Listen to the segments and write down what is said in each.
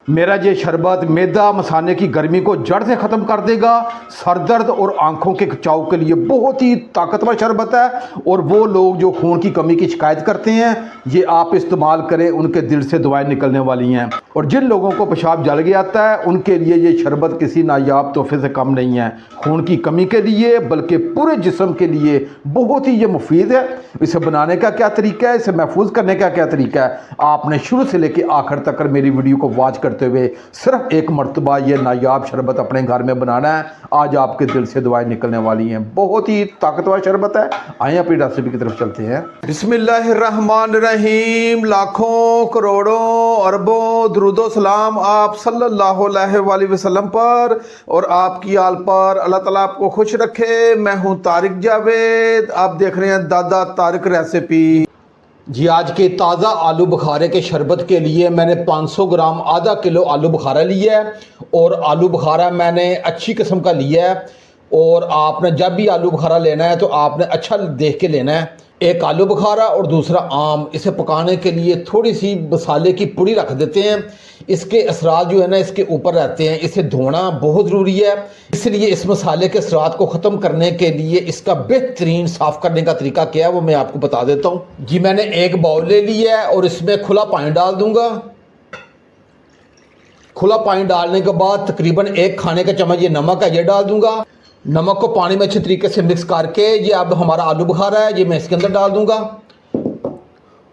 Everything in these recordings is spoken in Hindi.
मेरा ये शरबत मैदा मसाने की गर्मी को जड़ से ख़त्म कर देगा। सर दर्द और आंखों के खिंचाव के लिए बहुत ही ताकतवर शरबत है। और वो लोग जो खून की कमी की शिकायत करते हैं, ये आप इस्तेमाल करें, उनके दिल से दुआएं निकलने वाली हैं। और जिन लोगों को पेशाब जल गया आता है, उनके लिए ये शरबत किसी नायाब तोहफे से कम नहीं है। खून की कमी के लिए बल्कि पूरे जिस्म के लिए बहुत ही ये मुफीद है। इसे बनाने का क्या तरीका है, इसे महफूज करने का क्या तरीका है, आपने शुरू से लेकर आखिर तक मेरी वीडियो को वॉच करते हुए सिर्फ एक मरतबा ये नायाब शरबत अपने घर में बनाना है। आज आपके दिल से दुआएं निकलने वाली हैं। बहुत ही ताकतवर शरबत है। आइए अपनी रेसिपी की तरफ चलते हैं। बिस्मिल्लाहिर्रहमानिर्रहीम। लाखों करोड़ों अरबों दुरूदो सलाम आप सल्लल्लाहु अलैहि वसल्लम पर और आपकी आल पर। अल्लाह ताला आपको खुश रखे। मैं हूं तारिक जावेद, आप देख रहे हैं दादा तारिक रेसिपी। जी, आज के ताज़ा आलू बुखारे के शरबत के लिए मैंने 500 ग्राम आधा किलो आलू बुखारा लिया है। और आलू बुखारा मैंने अच्छी किस्म का लिया है। और आपने जब भी आलू बुखारा लेना है तो आपने अच्छा देख के लेना है। एक आलू बुखारा और दूसरा आम। इसे पकाने के लिए थोड़ी सी मसाले की पुड़ी रख देते हैं। इसके असरात जो है ना इसके ऊपर रहते हैं। इसे धोना बहुत ज़रूरी है, इसलिए इस मसाले के असरात को ख़त्म करने के लिए इसका बेहतरीन साफ़ करने का तरीका क्या है वो मैं आपको बता देता हूँ। जी, मैंने एक बाउल ले लिया है और इसमें खुला पानी डाल दूँगा। खुला पानी डालने के बाद तकरीबन 1 खाने का चम्मच ये नमक है, ये डाल दूँगा। नमक को पानी में अच्छे तरीके से मिक्स करके ये अब हमारा आलू बुखारा है, ये मैं इसके अंदर डाल दूँगा।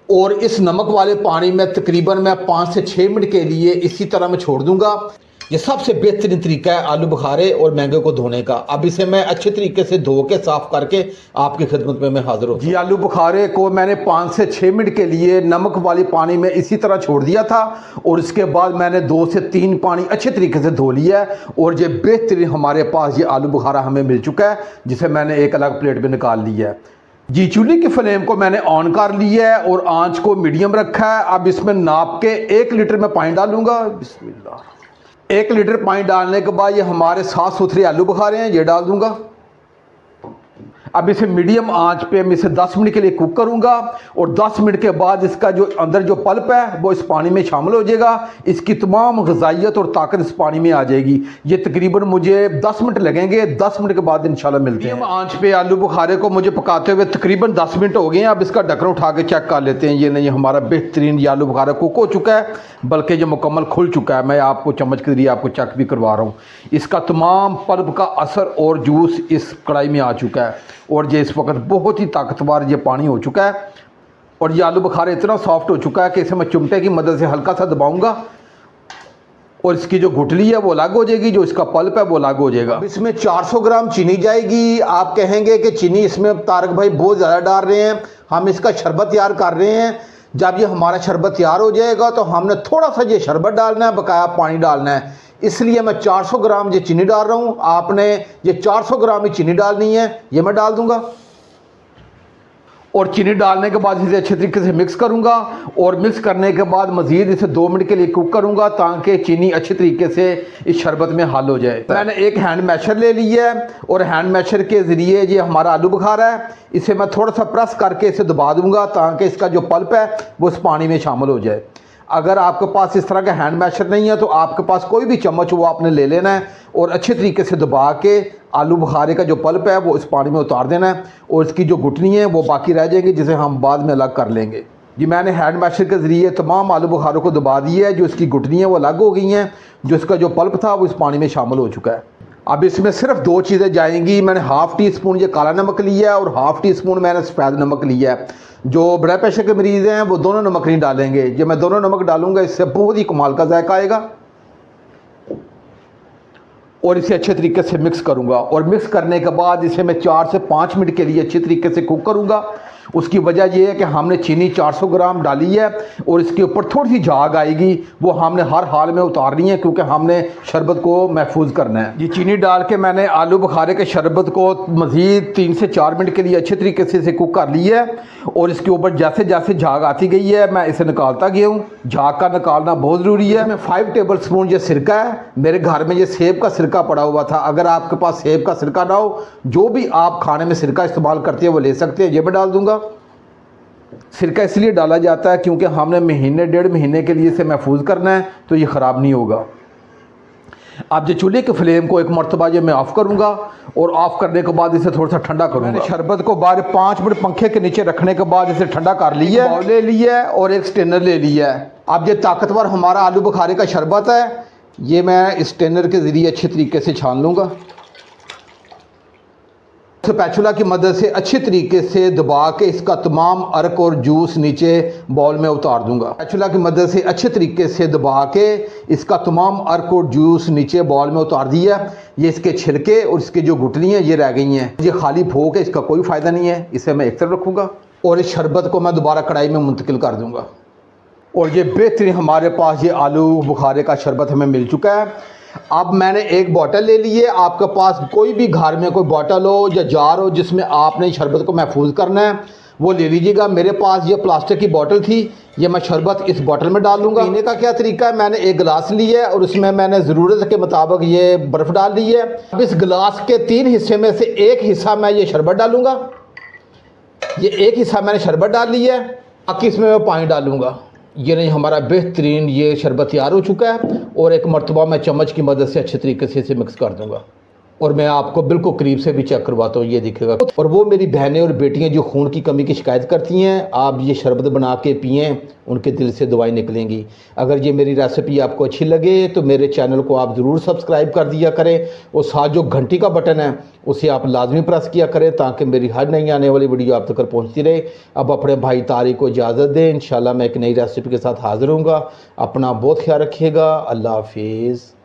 और इस नमक वाले पानी में तकरीबन मैं 5 से 6 मिनट के लिए इसी तरह मैं छोड़ दूंगा। ये सबसे बेहतरीन तरीका है आलू बुखारे और मैंगो को धोने का। अब इसे मैं अच्छे तरीके से धो के साफ़ करके आपकी खिदमत में मैं हाजिर हूँ। जी, आलू बुखारे को मैंने 5 से 6 मिनट के लिए नमक वाले पानी में इसी तरह छोड़ दिया था। और इसके बाद मैंने 2 से 3 पानी अच्छे तरीके से धो लिया है। और ये बेहतरीन हमारे पास ये आलू बुखारा हमें मिल चुका है, जिसे मैंने एक अलग प्लेट में निकाल लिया है। जी, चूल्हे की फ्लेम को मैंने ऑन कर लिया है और आंच को मीडियम रखा है। अब इसमें नाप के 1 लीटर में पानी डालूंगा। बिस्मिल्लाह। 1 लीटर पानी डालने के बाद ये हमारे साफ़ सुथरे आलू बुखारे हैं, ये डाल दूंगा। अब इसे मीडियम आंच पे मैं इसे 10 मिनट के लिए कुक करूंगा। और 10 मिनट के बाद इसका जो अंदर जो पल्प है वो इस पानी में शामिल हो जाएगा। इसकी तमाम ग़िज़ाइयत और ताकत इस पानी में आ जाएगी। ये तकरीबन मुझे 10 मिनट लगेंगे। 10 मिनट के बाद इंशाल्लाह मिलते हैं। आंच पे आलू बुखारे को मुझे पकाते हुए तकरीबन 10 मिनट हो गए हैं। अब इसका ढक्कन उठा के चेक कर लेते हैं। ये नहीं, हमारा बेहतरीन ये आलू बुखारा कुक हो चुका है, बल्कि ये मुकम्मल खुल चुका है। मैं आपको चम्मच के जरिए आपको चेक भी करवा रहा हूँ। इसका तमाम पल्प का असर और जूस इस कढ़ाई में आ चुका है। और ये इस वक्त बहुत ही ताकतवर ये पानी हो चुका है। और ये आलू बुखारा इतना सॉफ्ट हो चुका है कि इसे मैं चिमटे की मदद से हल्का सा दबाऊंगा और इसकी जो गुठली है वो अलग हो जाएगी, जो इसका पल्प है वो अलग हो जाएगा। इसमें 400 ग्राम चीनी जाएगी। आप कहेंगे कि चीनी इसमें तारक भाई बहुत ज़्यादा डाल रहे हैं, हम इसका शरबत तैयार कर रहे हैं। जब ये हमारा शरबत तैयार हो जाएगा तो हमने थोड़ा सा ये शरबत डालना है, बकाया पानी डालना है। इसलिए मैं 400 ग्राम ये चीनी डाल रहा हूँ। आपने ये 400 ग्राम ही चीनी डालनी है, ये मैं डाल दूंगा। और चीनी डालने के बाद इसे अच्छे तरीके से मिक्स करूंगा। और मिक्स करने के बाद मज़ीद इसे 2 मिनट के लिए कुक करूंगा ताकि चीनी अच्छे तरीके से इस शरबत में हल हो जाए। मैंने एक हैंड मैशर ले लिया है और हैंड मैशर के ज़रिए ये हमारा आलू बुखारा है, इसे मैं थोड़ा सा प्रेस करके इसे दबा दूंगा ताकि इसका जो पल्प है वो इस पानी में शामिल हो जाए। अगर आपके पास इस तरह का हैंड मैशर नहीं है तो आपके पास कोई भी चम्मच वो आपने ले लेना है और अच्छे तरीके से दबा के आलू बुखारे का जो पल्प है वो इस पानी में उतार देना है। और इसकी जो गुठली है वो बाकी रह जाएंगी, जिसे हम बाद में अलग कर लेंगे। जी, मैंने हैंड मैशर के ज़रिए तमाम आलू बुखारों को दबा दिया है। जो इसकी गुठली हैं वो अलग हो गई हैं, जो इसका जो पल्प था वो इस पानी में शामिल हो चुका है। अब इसमें सिर्फ 2 चीज़ें जाएंगी। मैंने हाफ़ टी स्पून ये काला नमक लिया है और हाफ़ टी स्पून मैंने सफ़ेद नमक लिया है। जो ब्लड प्रेशर के मरीज़ हैं वो दोनों नमक नहीं डालेंगे। जब मैं दोनों नमक डालूंगा इससे बहुत ही कमाल का जायका आएगा। और इसे अच्छे तरीके से मिक्स करूंगा। और मिक्स करने के बाद इसे मैं 4 से 5 मिनट के लिए अच्छे तरीके से कुक करूंगा। उसकी वजह यह है कि हमने चीनी 400 ग्राम डाली है और इसके ऊपर थोड़ी सी झाग आएगी, वो हमने हर हाल में उतारनी है क्योंकि हमने शरबत को महफूज करना है। ये चीनी डाल के मैंने आलू बुखारे के शरबत को मज़ीद 3 से 4 मिनट के लिए अच्छे तरीके से इसे कुक कर लिया है। और इसके ऊपर जैसे जैसे झाग आती गई है मैं इसे निकालता गया हूँ। झाग का निकालना बहुत ज़रूरी है। मैं 5 टेबल स्पून ये सिरका है, मेरे घर में ये सेब का सिरका पड़ा हुआ था। अगर आपके पास सेब का सिरका ना हो, जो भी आप खाने में सिरका इस्तेमाल करते हैं वो ले सकते हैं। ये मैं डाल दूँगा। सिरका इसलिए डाला जाता है क्योंकि हमने महीने 1.5 महीने के लिए इसे महफूज करना है, तो ये ख़राब नहीं होगा। अब जो चूल्हे के फ्लेम को एक मरतबा ये मैं ऑफ़ करूँगा और ऑफ़ करने के बाद इसे थोड़ा सा ठंडा करूँगा। मैंने शरबत को बाहर 5 मिनट पंखे के नीचे रखने के बाद इसे ठंडा कर लिया है, बाउल ले लिया है और एक स्टेनर ले लिया है। अब ये ताकतवर हमारा आलू बुखारे का शरबत है, ये मैं इस स्टेनर के ज़रिए अच्छे तरीके से छान लूँगा। स्पैचुला की मदद से अच्छे तरीके से दबा के इसका तमाम अर्क और जूस नीचे बाउल में उतार दूंगा। स्पैचुला की मदद से अच्छे तरीके से दबा के इसका तमाम अर्क और जूस नीचे बाउल में उतार दिया। ये इसके छिलके और इसके जो गुठलियाँ ये रह गई हैं, ये खाली फोक है, इसका कोई फ़ायदा नहीं है। इसे मैं एक तरफ रखूँगा और इस शरबत को मैं दोबारा कढ़ाई में मुंतकिल कर दूँगा। और ये बेहतरीन हमारे पास ये आलू बुखारे का शरबत हमें मिल चुका है। अब मैंने एक बोतल ले ली है। आपके पास कोई भी घर में कोई बोतल हो या जार हो जिसमें आपने शरबत को महफूज करना है, वो ले लीजिएगा। मेरे पास ये प्लास्टिक की बोतल थी, ये मैं शरबत इस बोतल में डाल लूँगा। पीने का क्या तरीका है, मैंने एक गिलास लिया है और उसमें मैंने ज़रूरत के मुताबिक ये बर्फ़ डाल दी है। अब इस गिलास के 3 हिस्से में से एक हिस्सा मैं ये शरबत डालूँगा। ये एक हिस्सा मैंने शरबत डाल लिया है, बाकी इसमें मैं पानी डालूँगा। ये नहीं, हमारा बेहतरीन ये शरबत तैयार हो चुका है। और एक मरतबा मैं चम्मच की मदद से अच्छे तरीके से इसे मिक्स कर दूंगा और मैं आपको बिल्कुल करीब से भी चेक करवाता हूँ, ये दिखेगा। और वो मेरी बहनें और बेटियाँ जो खून की कमी की शिकायत करती हैं, आप ये शरबत बना के पिएँ, उनके दिल से दुआएं निकलेंगी। अगर ये मेरी रेसिपी आपको अच्छी लगे तो मेरे चैनल को आप ज़रूर सब्सक्राइब कर दिया करें और साथ जो घंटी का बटन है उसे आप लाजमी प्रेस किया करें ताकि मेरी हर नई आने वाली वीडियो आप तक पहुँचती रहे। अब अपने भाई तारिक को इजाज़त दें, इंशाल्लाह मैं एक नई रेसिपी के साथ हाज़िर हूँगा। अपना बहुत ख्याल रखिएगा। अल्लाह हाफिज़।